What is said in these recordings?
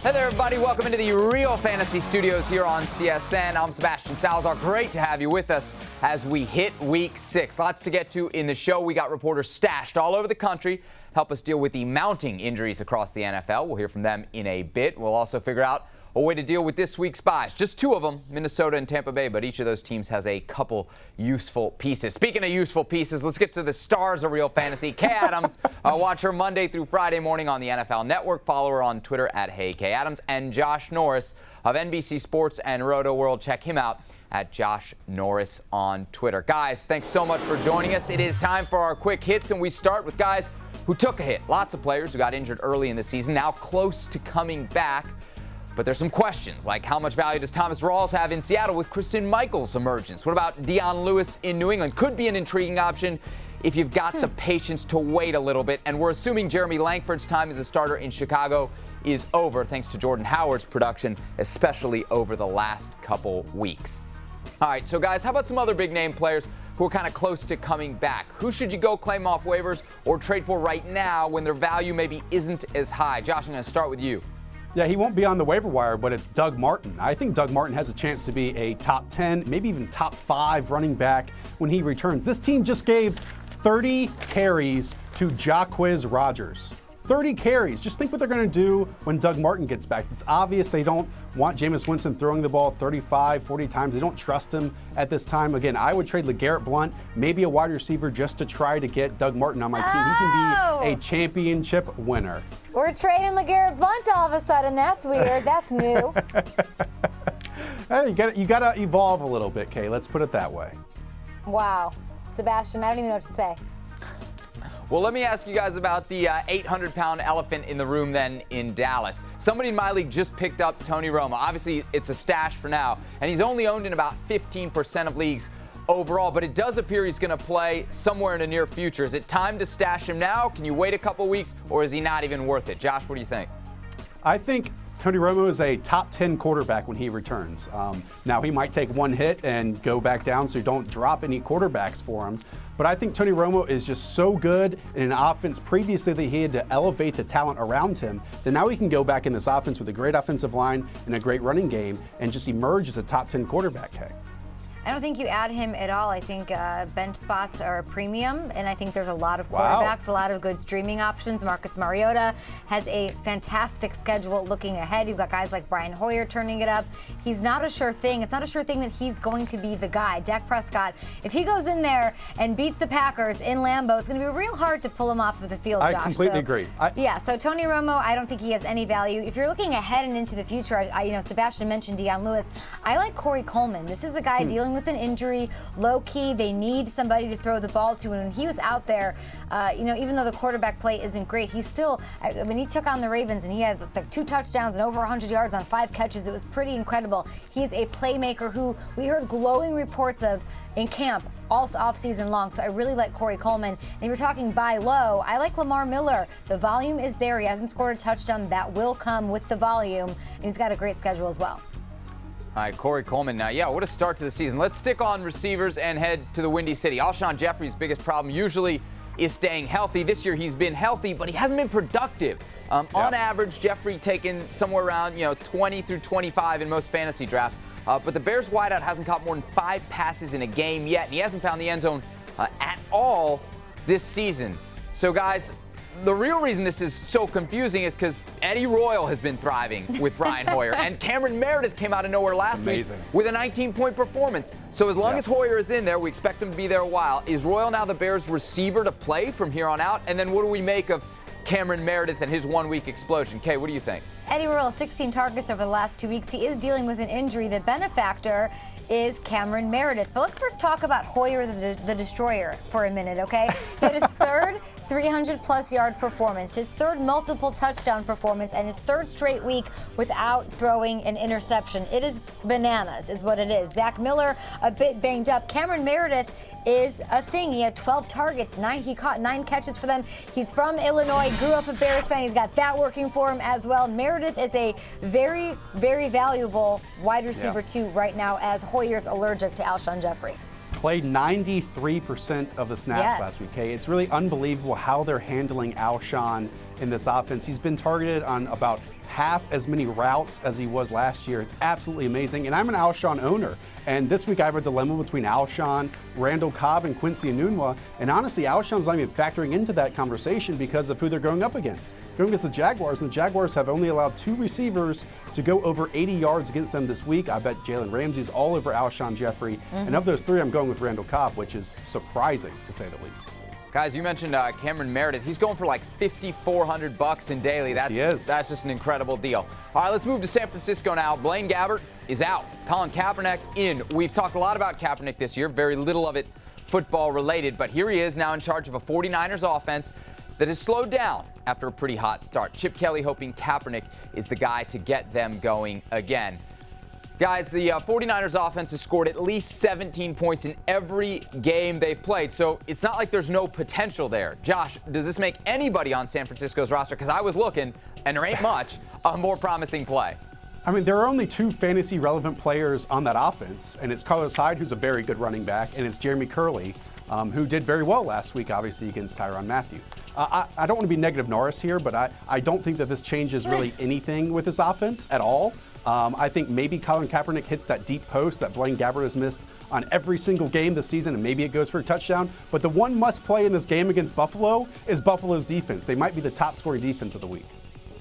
Hey there, everybody. Welcome into the Real Fantasy Studios here on CSN. I'm Sebastian Salazar. Great to have you with us as we hit Week 6. Lots to get to in the show. We got reporters stashed all over the country, help us deal with the mounting injuries across the NFL. We'll hear from them in a bit. We'll also figure out a way to deal with this week's buys. Just two of them, Minnesota and Tampa Bay, but each of those teams has a couple useful pieces. Speaking of useful pieces, let's get to the stars of Real Fantasy. Kay Adams, watch her Monday through Friday morning on the NFL Network. Follow her on Twitter at HeyKAdams. And Josh Norris of NBC Sports and Roto World. Check him out at Josh Norris on Twitter. Guys, thanks so much for joining us. It is time for our quick hits, and we start with guys who took a hit. Lots of players who got injured early in the season, now close to coming back. But there's some questions, like how much value does Thomas Rawls have in Seattle with Christine Michael's emergence? What about Dion Lewis in New England? Could be an intriguing option if you've got the patience to wait a little bit. And we're assuming Jeremy Langford's time as a starter in Chicago is over, thanks to Jordan Howard's production, especially over the last couple weeks. All right, so guys, how about some other big-name players who are kind of close to coming back? Who should you go claim off waivers or trade for right now when their value maybe isn't as high? Josh, I'm going to start with you. Yeah, he won't be on the waiver wire, but it's Doug Martin. I think Doug Martin has a chance to be a top 10, maybe even top 5 running back when he returns. This team just gave 30 carries to Jacquizz Rodgers. 30 carries. Just think what they're going to do when Doug Martin gets back. It's obvious they don't want Jameis Winston throwing the ball 35, 40 times. They don't trust him at this time. Again, I would trade LeGarrette Blount, maybe a wide receiver, just to try to get Doug Martin on my team. He can be a championship winner. We're trading LeGarrette Blount all of a sudden. That's weird. That's new. Hey, you gotta evolve a little bit, Kay. Let's put it that way. Wow. Sebastian, I don't even know what to say. Well, let me ask you guys about the 800-pound elephant in the room then in Dallas. Somebody in my league just picked up Tony Romo. Obviously, it's a stash for now, and he's only owned in about 15% of leagues overall, but it does appear he's going to play somewhere in the near future. Is it time to stash him now? Can you wait a couple weeks, or is he not even worth it? Josh, what do you think? I think Tony Romo is a top 10 quarterback when he returns. Now, he might take one hit and go back down, so you don't drop any quarterbacks for him. But I think Tony Romo is just so good in an offense previously that he had to elevate the talent around him, that now he can go back in this offense with a great offensive line and a great running game and just emerge as a top 10 quarterback. Hey. I don't think you add him at all. I think bench spots are a premium, and I think there's a lot of quarterbacks, a lot of good streaming options. Marcus Mariota has a fantastic schedule looking ahead. You've got guys like Brian Hoyer turning it up. He's not a sure thing. It's not a sure thing that he's going to be the guy. Dak Prescott, if he goes in there and beats the Packers in Lambeau, it's going to be real hard to pull him off of the field, Josh. I completely agree. So Tony Romo, I don't think he has any value. If you're looking ahead and into the future, Sebastian mentioned Dion Lewis. I like Corey Coleman. This is a guy dealing with an injury, low-key. They need somebody to throw the ball to. And when he was out there, even though the quarterback play isn't great, he still, when he took on the Ravens and he had like 2 touchdowns and over 100 yards on 5 catches, it was pretty incredible. He's a playmaker who we heard glowing reports of in camp all offseason long. So I really like Corey Coleman. And if you're talking buy low, I like Lamar Miller. The volume is there. He hasn't scored a touchdown. That will come with the volume. And he's got a great schedule as well. All right, Corey Coleman now. Yeah, what a start to the season. Let's stick on receivers and head to the Windy City. Alshon Jeffrey's biggest problem usually is staying healthy. This year he's been healthy, but he hasn't been productive. On average, Jeffrey taken somewhere around 20 through 25 in most fantasy drafts. But the Bears wideout hasn't caught more than 5 passes in a game yet, and he hasn't found the end zone at all this season. So, guys, the real reason this is so confusing is because Eddie Royal has been thriving with Brian Hoyer, and Cameron Meredith came out of nowhere last week with a 19-point performance. So as long as Hoyer is in there, we expect him to be there a while. Is Royal now the Bears' receiver to play from here on out? And then what do we make of Cameron Meredith and his 1-week explosion? Kay, what do you think? Eddie Royal, 16 targets over the last 2 weeks. He is dealing with an injury. The benefactor is Cameron Meredith. But let's first talk about Hoyer the Destroyer for a minute, okay? He had his third 300-plus yard performance, his third multiple touchdown performance, and his third straight week without throwing an interception. It is bananas is what it is. Zach Miller, a bit banged up. Cameron Meredith is a thing. He had 12 targets. He caught 9 catches for them. He's from Illinois, grew up a Bears fan. He's got that working for him as well. Meredith is a very, very valuable wide receiver, too, right now, as Hoyer's allergic to Alshon Jeffrey. Played 93% of the snaps last week. Hey, it's really unbelievable how they're handling Alshon in this offense. He's been targeted on about half as many routes as he was last year. It's absolutely amazing. And I'm an Alshon owner. And this week I have a dilemma between Alshon, Randall Cobb, and Quincy Enunwa. And honestly, Alshon's not even factoring into that conversation because of who they're going up against. Going against the Jaguars, and the Jaguars have only allowed 2 receivers to go over 80 yards against them this week. I bet Jalen Ramsey's all over Alshon Jeffrey. And of those 3, I'm going with Randall Cobb, which is surprising to say the least. Guys, you mentioned Cameron Meredith. He's going for like $5,400 in daily. That's just an incredible deal. All right, let's move to San Francisco now. Blaine Gabbert is out. Colin Kaepernick in. We've talked a lot about Kaepernick this year. Very little of it football related, but here he is now in charge of a 49ers offense that has slowed down after a pretty hot start. Chip Kelly hoping Kaepernick is the guy to get them going again. Guys, the 49ers offense has scored at least 17 points in every game they've played, so it's not like there's no potential there. Josh, does this make anybody on San Francisco's roster, because I was looking, and there ain't much, a more promising play? I mean, there are only 2 fantasy-relevant players on that offense, and it's Carlos Hyde, who's a very good running back, and it's Jeremy Curley, who did very well last week, obviously, against Tyrann Mathieu. I don't want to be negative Norris here, but I don't think that this changes really anything with this offense at all. I think maybe Colin Kaepernick hits that deep post that Blaine Gabbert has missed on every single game this season, and maybe it goes for a touchdown. But the one must play in this game against Buffalo is Buffalo's defense. They might be the top scoring defense of the week.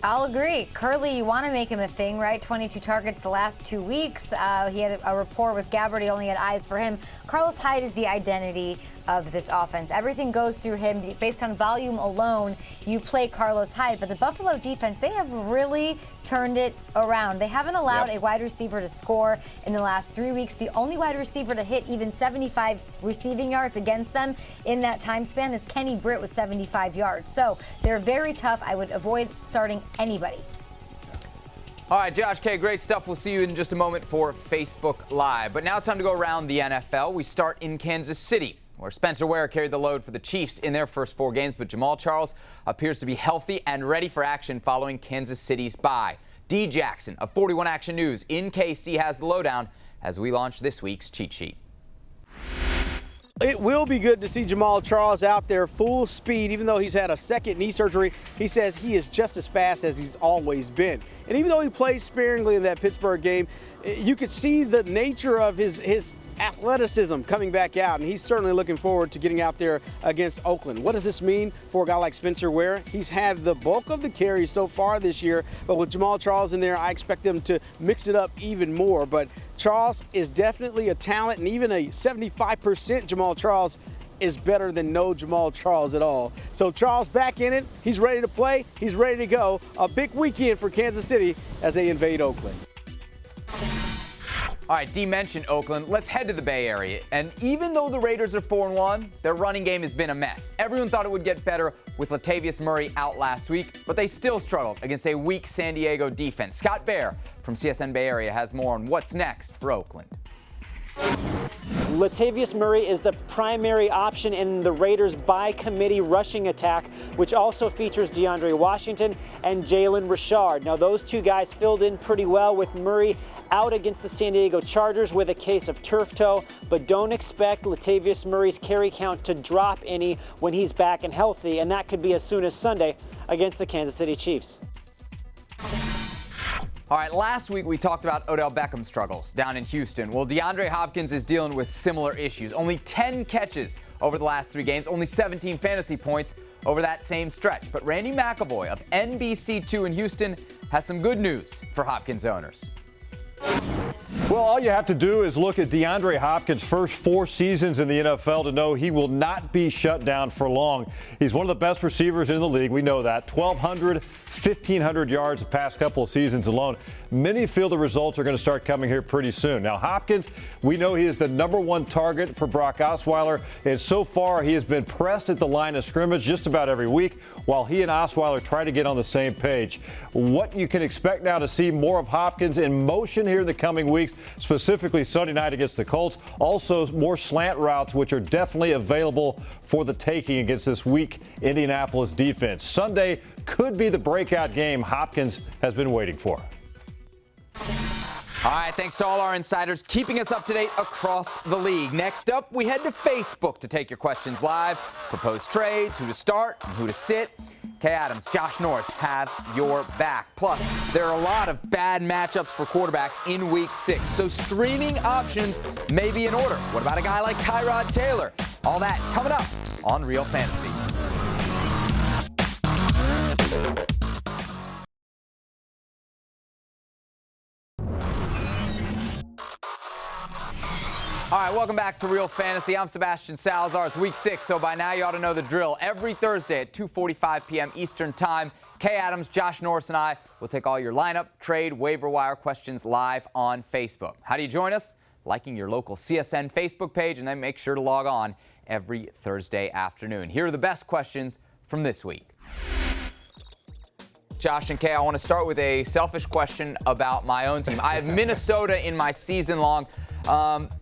I'll agree. Curley, you want to make him a thing, right? 22 targets the last 2 weeks. He had a rapport with Gabbert. He only had eyes for him. Carlos Hyde is the identity of this offense. Everything goes through him. Based on volume alone, you play Carlos Hyde. But the Buffalo defense, they have really turned it around. They haven't allowed a wide receiver to score in the last 3 weeks. The only wide receiver to hit even 75 receiving yards against them in that time span is Kenny Britt with 75 yards. So they're very tough. I would avoid starting anybody. All right, Josh K., great stuff. We'll see you in just a moment for Facebook Live. But now it's time to go around the NFL. We start in Kansas City, where Spencer Ware carried the load for the Chiefs in their first 4 games, but Jamal Charles appears to be healthy and ready for action following Kansas City's bye. D. Jackson of 41 Action News in KC has the lowdown as we launch this week's cheat sheet. It will be good to see Jamal Charles out there full speed. Even though he's had a second knee surgery, he says he is just as fast as he's always been. And even though he played sparingly in that Pittsburgh game, you could see the nature of his athleticism coming back out, and he's certainly looking forward to getting out there against Oakland. What does this mean for a guy like Spencer Ware? He's had the bulk of the carries so far this year, but with Jamal Charles in there, I expect them to mix it up even more. But Charles is definitely a talent, and even a 75% Jamal Charles is better than no Jamal Charles at all. So Charles back in it. He's ready to play. He's ready to go. A big weekend for Kansas City as they invade Oakland. All right, Dee mentioned Oakland. Let's head to the Bay Area. And even though the Raiders are 4-1, their running game has been a mess. Everyone thought it would get better with Latavius Murray out last week, but they still struggled against a weak San Diego defense. Scott Bair from CSN Bay Area has more on what's next for Oakland. Latavius Murray is the primary option in the Raiders' by-committee rushing attack, which also features DeAndre Washington and Jalen Richard. Now, those 2 guys filled in pretty well with Murray out against the San Diego Chargers with a case of turf toe, but don't expect Latavius Murray's carry count to drop any when he's back and healthy, and that could be as soon as Sunday against the Kansas City Chiefs. All right, last week we talked about Odell Beckham's struggles down in Houston. Well, DeAndre Hopkins is dealing with similar issues. Only 10 catches over the last 3 games, only 17 fantasy points over that same stretch. But Randy McAvoy of NBC2 in Houston has some good news for Hopkins owners. Well, all you have to do is look at DeAndre Hopkins' first 4 seasons in the NFL to know he will not be shut down for long. He's one of the best receivers in the league. We know that. 1,200, 1,500 yards the past couple of seasons alone. Many feel the results are going to start coming here pretty soon. Now, Hopkins, we know he is the #1 target for Brock Osweiler, and so far he has been pressed at the line of scrimmage just about every week while he and Osweiler try to get on the same page. What you can expect now to see more of Hopkins in motion here in the coming weeks, specifically Sunday night against the Colts. Also, more slant routes, which are definitely available for the taking against this weak Indianapolis defense. Sunday could be the breakout game Hopkins has been waiting for. All right, thanks to all our insiders keeping us up to date across the league. Next up, we head to Facebook to take your questions live, propose trades, who to start and who to sit. Kay Adams, Josh Norris have your back. Plus, there are a lot of bad matchups for quarterbacks in Week 6, so streaming options may be in order. What about a guy like Tyrod Taylor? All that coming up on Real Fantasy. All right, welcome back to Real Fantasy. I'm Sebastian Salazar. It's Week 6, so by now you ought to know the drill. Every Thursday at 2:45 p.m. Eastern Time, Kay Adams, Josh Norris, and I will take all your lineup, trade, waiver wire questions live on Facebook. How do you join us? Liking your local CSN Facebook page, and then make sure to log on every Thursday afternoon. Here are the best questions from this week. Josh and Kay, I want to start with a selfish question about my own team. I have Minnesota in my season-long.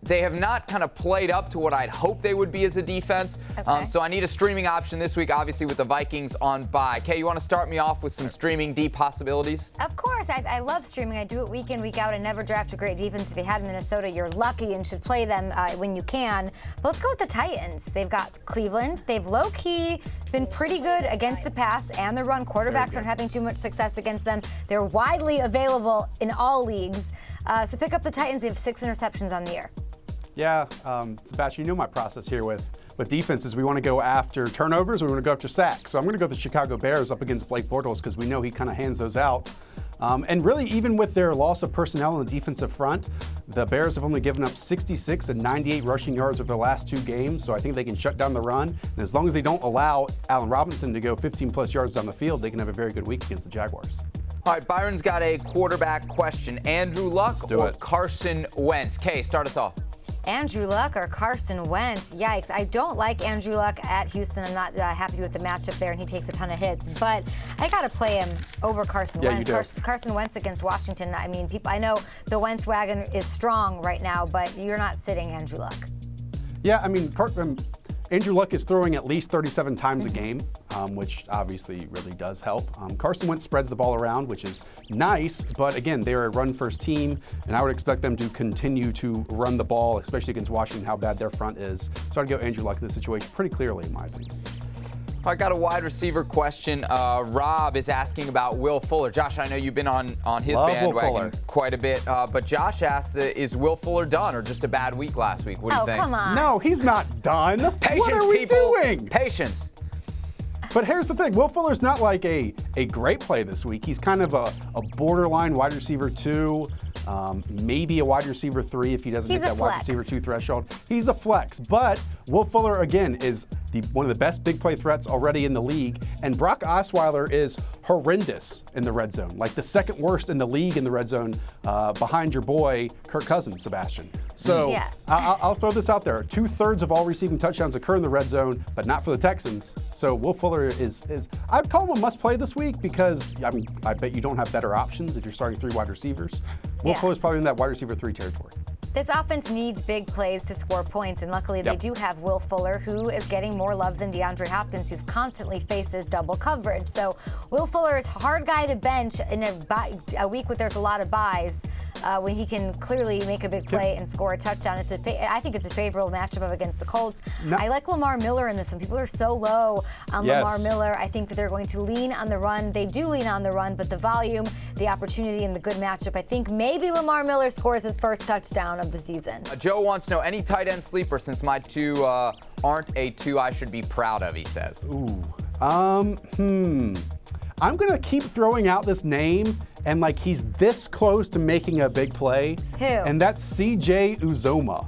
They have not kind of played up to what I'd hoped they would be as a defense. Okay. So I need a streaming option this week, obviously with the Vikings on bye. Kay, you want to start me off with some streaming D possibilities? Of course. I love streaming. I do it week in, week out. I never draft a great defense. If you had Minnesota, you're lucky and should play them when you can. But let's go with the Titans. They've got Cleveland. They've low-key been pretty good against the pass and the run. Quarterbacks aren't having too much success against them. They're widely available in all leagues. So pick up the Titans. They have 6 interceptions on the year. Yeah, Sebastian, you know my process here with defenses. We want to go after turnovers. We want to go after sacks. So I'm going to go with the Chicago Bears up against Blake Bortles because we know he kind of hands those out. And really, even with their loss of personnel on the defensive front, the Bears have only given up 66 and 98 rushing yards over the last 2 games. So I think they can shut down the run. And as long as they don't allow Allen Robinson to go 15-plus yards down the field, they can have a very good week against the Jaguars. All right, Byron's got a quarterback question. Andrew Luck or Carson Wentz? Kay, start us off. Andrew Luck or Carson Wentz? Yikes. I don't like Andrew Luck at Houston. I'm not happy with the matchup there, and he takes a ton of hits. But I got to play him over Carson Wentz. You do. Carson Wentz against Washington. I mean, I know the Wentz wagon is strong right now, but you're not sitting Andrew Luck. Yeah, I mean, Andrew Luck is throwing at least 37 times a game, which obviously really does help. Carson Wentz spreads the ball around, which is nice, but again, they're a run-first team, and I would expect them to continue to run the ball, especially against Washington, how bad their front is. So I'd go Andrew Luck in this situation pretty clearly, in my opinion. I got a wide receiver question. Rob is asking about Will Fuller. Josh, I know you've been on his bandwagon quite a bit, but Josh asks, is Will Fuller done or just a bad week last week? What do you think? Oh, come on. No, he's not done. Patience, what are we people. doing? Patience. But here's the thing. Will Fuller's not like a great play this week. He's kind of a borderline wide receiver 2, maybe a wide receiver 3 if he doesn't hit that wide receiver 2 threshold. He's a flex. But Will Fuller, again, is one of the best big play threats already in the league. And Brock Osweiler is horrendous in the red zone, like the second worst in the league in the red zone behind your boy, Kirk Cousins, Sebastian. So yeah. I'll throw this out there. 2/3 of all receiving touchdowns occur in the red zone, but not for the Texans. So Will Fuller is I'd call him a must play this week because, I mean, I bet you don't have better options if you're starting 3 wide receivers. Will Fuller's probably in that wide receiver 3 territory. This offense needs big plays to score points, and luckily they do have Will Fuller, who is getting more love than DeAndre Hopkins, who constantly faces double coverage. So Will Fuller is a hard guy to bench in a week where there's a lot of buys, when he can clearly make a big play and score a touchdown. I think it's a favorable matchup against the Colts. I like Lamar Miller in this one. People are so low on Lamar Miller. I think that they're going to lean on the run. They do lean on the run, but the volume, the opportunity, and the good matchup, I think maybe Lamar Miller scores his first touchdown of the season. Joe wants to know any tight end sleeper since my 2 aren't a 2 I should be proud of, he says. I'm going to keep throwing out this name, and like he's this close to making a big play. Who? And that's C.J. Uzomah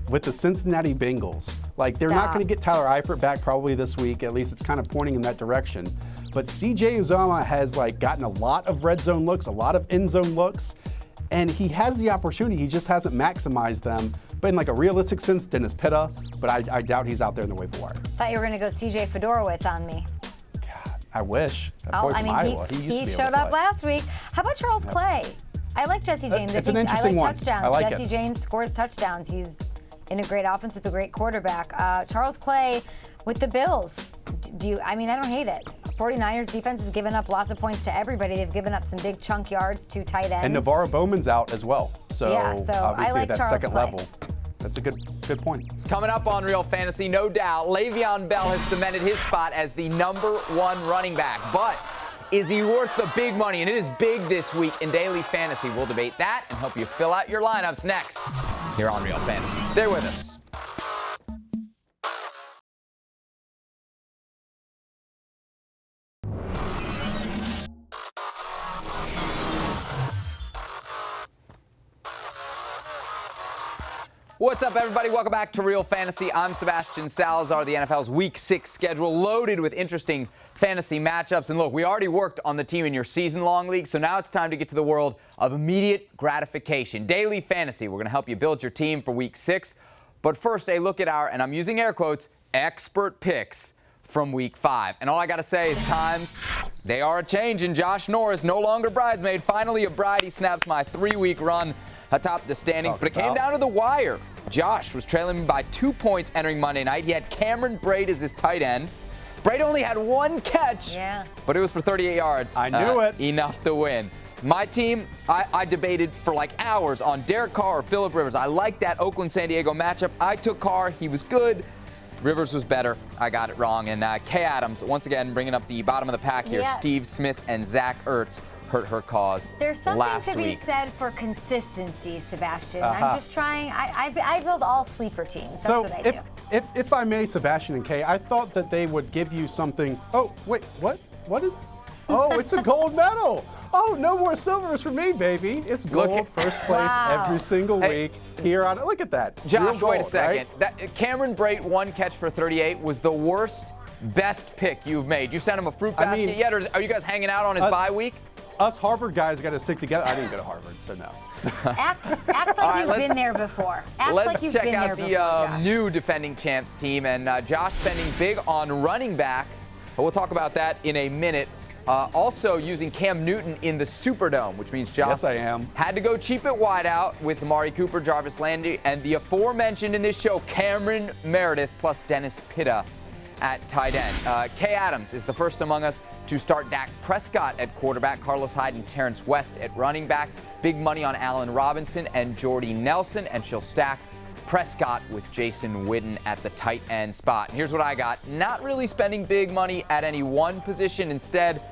with the Cincinnati Bengals. Like, they're not going to get Tyler Eifert back probably this week. At least it's kind of pointing in that direction. But C.J. Uzomah has like gotten a lot of red zone looks, a lot of end zone looks, and he has the opportunity. He just hasn't maximized them. But in like a realistic sense, Dennis Pitta, but I doubt he's out there in the waiver wire. Thought you were going to go C.J. Fedorowicz on me. I wish. He showed up last week. How about Charles Clay? I like Jesse James. It's an interesting one. Touchdowns. I like Jesse James scores touchdowns. He's in a great offense with a great quarterback. Charles Clay with the Bills. I don't hate it. 49ers defense has given up lots of points to everybody. They've given up some big chunk yards to tight ends. And Navarro Bowman's out as well. So, so obviously I like that Charles second Clay. level. That's a good Good point. It's coming up on Real Fantasy, no doubt. Le'Veon Bell has cemented his spot as the #1 running back. But is he worth the big money? And it is big this week in Daily Fantasy. We'll debate that and help you fill out your lineups next here on Real Fantasy. Stay with us. What's up, everybody? Welcome back to Real Fantasy. I'm Sebastian Salazar. The NFL's Week 6 schedule loaded with interesting fantasy matchups. And look, we already worked on the team in your season-long league, so now it's time to get to the world of immediate gratification. Daily Fantasy. We're going to help you build your team for Week 6. But first, a look at our, and I'm using air quotes, expert picks from Week 5. And all I got to say is times, they are a-changin'. Josh Norris, no longer bridesmaid, finally a bride. He snaps my 3-week run atop the standings, but it came down to the wire. Josh was trailing me by 2 points entering Monday night. He had Cameron Braid as his tight end. Braid only had 1 catch, but it was for 38 yards. I knew it. Enough to win. My team, I debated for like hours on Derek Carr or Phillip Rivers. I liked that Oakland-San Diego matchup. I took Carr. He was good. Rivers was better. I got it wrong. And Kay Adams, once again, bringing up the bottom of the pack here. Steve Smith and Zach Ertz hurt her cause. There's something last to be week. said for consistency, Sebastian. I'm just trying. I build all sleeper teams. That's what I do. If I may, Sebastian and Kay, I thought that they would give you something. Oh, wait, what? What is? Oh, it's a gold medal. Oh, no more silvers for me, baby. It's gold, first place every single week here on it. Look at that. Josh, gold, wait a second. Right? That Cameron Brate 1 catch for 38 was the worst, best pick you've made. You sent him a fruit basket yet, or are you guys hanging out on his bye week? Us Harvard guys got to stick together. I didn't go to Harvard, so no. Act like you've been there before. Act like you've been there before, Let's check out Josh. the new defending champs team, and Josh spending big on running backs. But we'll talk about that in a minute. Also using Cam Newton in the Superdome, which means Josh had to go cheap at wideout with Amari Cooper, Jarvis Landry, and the aforementioned in this show, Cameron Meredith plus Dennis Pitta at tight end. Kay Adams is the first among us to start Dak Prescott at quarterback, Carlos Hyde and Terrence West at running back. Big money on Allen Robinson and Jordy Nelson, and she'll stack Prescott with Jason Witten at the tight end spot. And here's what I got. Not really spending big money at any one position. Instead,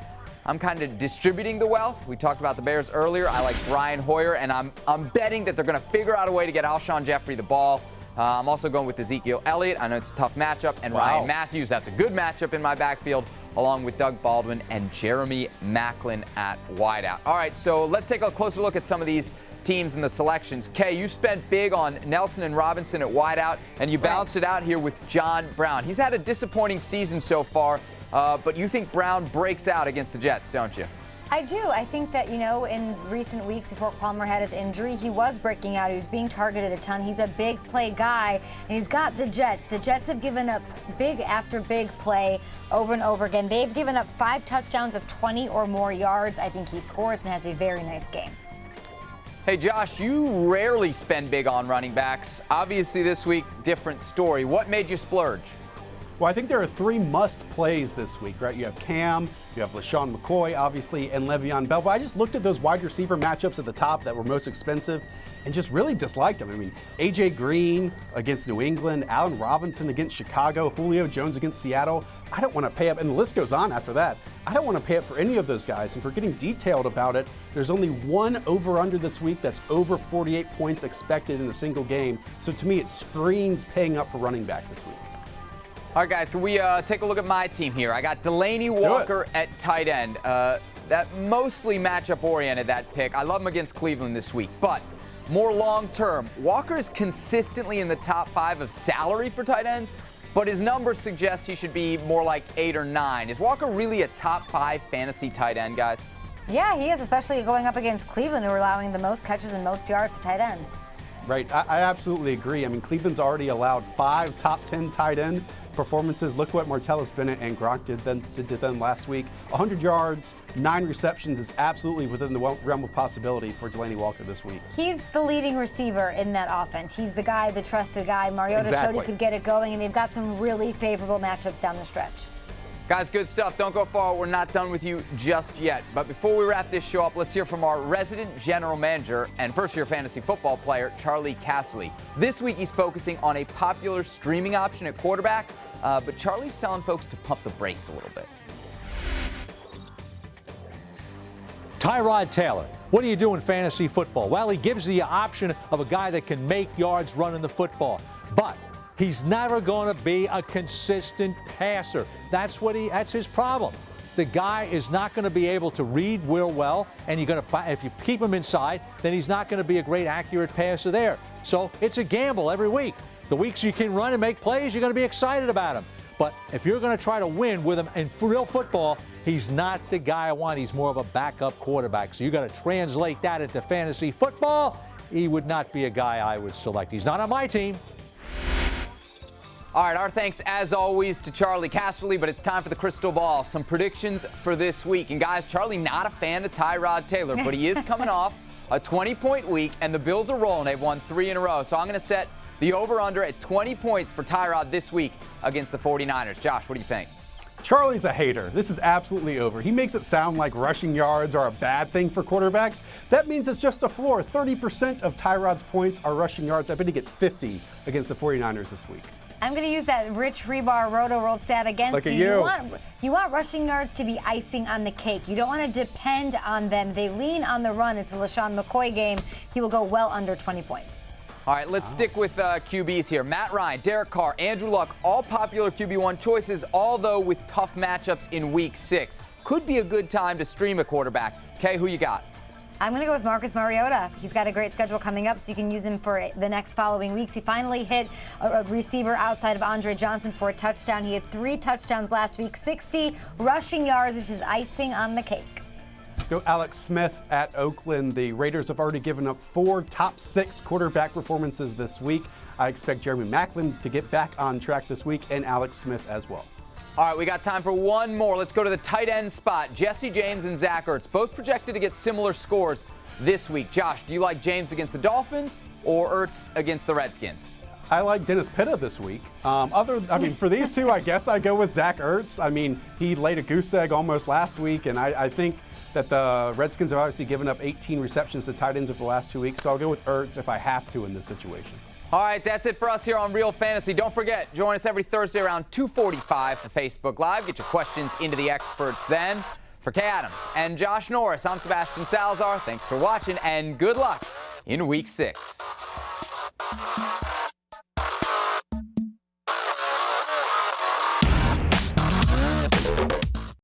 I'm kind of distributing the wealth. We talked about the Bears earlier. I like Brian Hoyer, and I'm betting that they're going to figure out a way to get Alshon Jeffrey the ball. I'm also going with Ezekiel Elliott. I know it's a tough matchup. And Ryan Matthews, that's a good matchup in my backfield, along with Doug Baldwin and Jeremy Maclin at wideout. All right, so let's take a closer look at some of these teams and the selections. Kay, you spent big on Nelson and Robinson at wideout, and you bounced it out here with John Brown. He's had a disappointing season so far, but you think Brown breaks out against the Jets, don't you? I do. I think that, in recent weeks before Palmer had his injury, he was breaking out. He was being targeted a ton. He's a big play guy, and he's got the Jets. The Jets have given up big after big play over and over again. They've given up 5 touchdowns of 20 or more yards. I think he scores and has a very nice game. Hey, Josh, you rarely spend big on running backs. Obviously, this week, different story. What made you splurge? Well, I think there are 3 must plays this week, right? You have Cam, you have LaShawn McCoy, obviously, and Le'Veon Bell. But I just looked at those wide receiver matchups at the top that were most expensive and just really disliked them. I mean, A.J. Green against New England, Allen Robinson against Chicago, Julio Jones against Seattle. I don't want to pay up, and the list goes on after that. I don't want to pay up for any of those guys. And for getting detailed about it, there's only one over-under this week that's over 48 points expected in a single game. So to me, it screams paying up for running back this week. All right, guys, can we take a look at my team here? I got Delaney Walker at tight end. That mostly matchup-oriented, that pick. I love him against Cleveland this week. But more long-term, Walker is consistently in the top 5 of salary for tight ends, but his numbers suggest he should be more like 8 or 9. Is Walker really a top 5 fantasy tight end, guys? Yeah, he is, especially going up against Cleveland, who are allowing the most catches and most yards to tight ends. Right, I absolutely agree. I mean, Cleveland's already allowed 5 top 10 tight end performances. Look what Martellus Bennett and Gronk did to them last week. 100 yards, 9 receptions is absolutely within the realm of possibility for Delaney Walker this week. He's the leading receiver in that offense. He's the guy, the trusted guy. Mariota showed he could get it going, and they've got some really favorable matchups down the stretch. Guys, good stuff. Don't go far. We're not done with you just yet. But before we wrap this show up, let's hear from our resident general manager and first-year fantasy football player, Charlie Casserly. This week, he's focusing on a popular streaming option at quarterback, but Charlie's telling folks to pump the brakes a little bit. Tyrod Taylor, what do you do in fantasy football? Well, he gives you the option of a guy that can make yards running the football, but he's never going to be a consistent passer. That's his problem. The guy is not going to be able to read real well, and if you keep him inside, then he's not going to be a great accurate passer there. So it's a gamble every week. The weeks you can run and make plays, you're going to be excited about him. But if you're going to try to win with him in real football, he's not the guy I want. He's more of a backup quarterback. So you got to translate that into fantasy football. He would not be a guy I would select. He's not on my team. All right, our thanks, as always, to Charlie Casserly, but it's time for the crystal ball. Some predictions for this week. And, guys, Charlie not a fan of Tyrod Taylor, but he is coming off a 20-point week, and the Bills are rolling. They've won 3 in a row. So I'm going to set the over-under at 20 points for Tyrod this week against the 49ers. Josh, what do you think? Charlie's a hater. This is absolutely over. He makes it sound like rushing yards are a bad thing for quarterbacks. That means it's just a floor. 30% of Tyrod's points are rushing yards. I bet he gets 50 against the 49ers this week. I'm going to use that Rich Hribar Roto World stat against you. You want rushing yards to be icing on the cake. You don't want to depend on them. They lean on the run. It's a LaShawn McCoy game. He will go well under 20 points. All right, let's stick with QBs here. Matt Ryan, Derek Carr, Andrew Luck, all popular QB1 choices, although with tough matchups in Week 6. Could be a good time to stream a quarterback. Okay, who you got? I'm going to go with Marcus Mariota. He's got a great schedule coming up, so you can use him for the next following weeks. He finally hit a receiver outside of Andre Johnson for a touchdown. He had 3 touchdowns last week, 60 rushing yards, which is icing on the cake. Let's go Alex Smith at Oakland. The Raiders have already given up 4 top 6 quarterback performances this week. I expect Jeremy Maclin to get back on track this week, and Alex Smith as well. All right, we got time for one more. Let's go to the tight end spot. Jesse James and Zach Ertz, both projected to get similar scores this week. Josh, do you like James against the Dolphins or Ertz against the Redskins? I like Dennis Pitta this week. For these two, I guess I go with Zach Ertz. I mean, he laid a goose egg almost last week, and I think that the Redskins have obviously given up 18 receptions to tight ends over the last 2 weeks, so I'll go with Ertz if I have to in this situation. All right, that's it for us here on Real Fantasy. Don't forget, join us every Thursday around 2:45 for Facebook Live. Get your questions into the experts then. For Kay Adams and Josh Norris, I'm Sebastian Salazar. Thanks for watching, and good luck in Week 6.